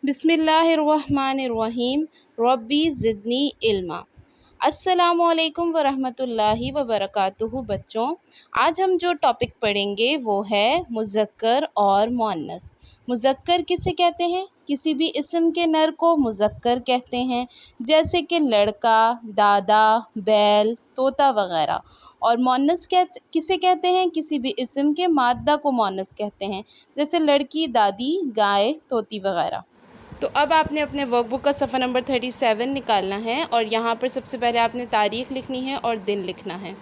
बिस्मिल्लाहिर्रहमानिर्रहीम। रब्बी ज़िदनी इल्मा। अस्सलामु अलैकुम वरहमतुल्लाहि वबरकातुहू। बच्चों, आज हम जो टॉपिक पढ़ेंगे वो है मुज़क्कर और मुअन्नस। मुज़क्कर किसे कहते हैं? किसी भी इस्म के नर को मुज़क्कर कहते हैं, जैसे कि लड़का, दादा, बैल, तोता वगैरह। और मुअन्नस किसे कहते हैं? किसी भी इस्म के मादा को मुअन्नस कहते हैं, जैसे लड़की, दादी, गाय, तोती वगैरह। तो अब आपने अपने वर्क बुक का सफ़ा नंबर 37 निकालना है और यहाँ पर सबसे पहले आपने तारीख़ लिखनी है और दिन लिखना है।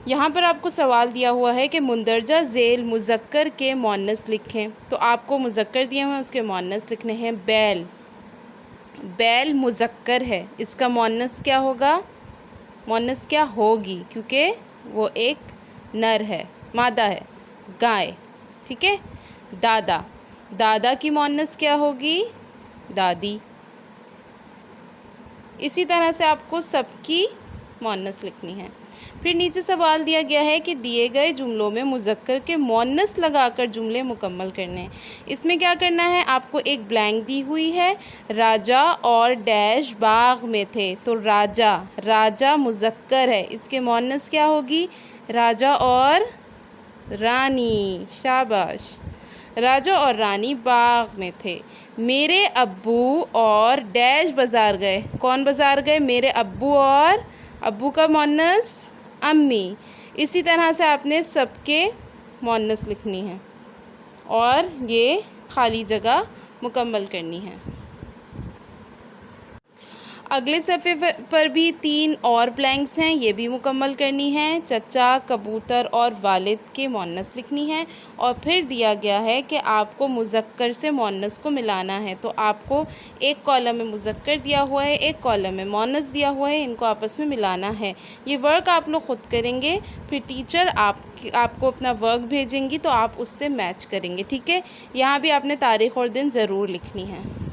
यहाँ पर आपको सवाल दिया हुआ है कि मुंदरजा ज़ेल मुज़क्कर के मुअन्नस लिखें। तो आपको मुज़क्कर दिए हुए हैं, उसके मुअन्नस लिखने हैं। बैल, बैल मुज़क्कर है, इसका मुअन्नस क्या होगा? मुअन्नस क्या होगी? क्योंकि वो एक नर है, मादा है। गाय, ठीक है। दादा, दादा की मुअन्नस क्या होगी? दादी। इसी तरह से आपको सबकी मुअन्नस लिखनी है। फिर नीचे सवाल दिया गया है कि दिए गए जुमलों में मुज़क्कर के मुअन्नस लगाकर जुमले मुकम्मल करने हैं। इसमें क्या करना है? आपको एक ब्लैंक दी हुई है, राजा और डैश बाग में थे। तो राजा, राजा मुज़क्कर है, इसके मुअन्नस क्या होगी? राजा और रानी। शाबाश। राजा और रानी बाग में थे। मेरे अब्बू और डैश बाज़ार गए। कौन बाज़ार गए? मेरे अब्बू, और अब्बू का मुअन्नस अम्मी। इसी तरह से आपने सबके मुअन्नस लिखनी है और ये खाली जगह मुकम्मल करनी है। अगले सफ़े पर भी 3 और ब्लैंक्स हैं, ये भी मुकम्मल करनी है। चचा, कबूतर और वालिद के मुअन्नस लिखनी है। और फिर दिया गया है कि आपको मुज़क्कर से मुअन्नस को मिलाना है। तो आपको एक कॉलम में मुज़क्कर दिया हुआ है, एक कॉलम में मुअन्नस दिया हुआ है, इनको आपस में मिलाना है। ये वर्क आप लोग ख़ुद करेंगे, फिर टीचर आपको अपना वर्क भेजेंगी तो आप उससे मैच करेंगे, ठीक है। यहाँ भी आपने तारीख़ और दिन ज़रूर लिखनी है।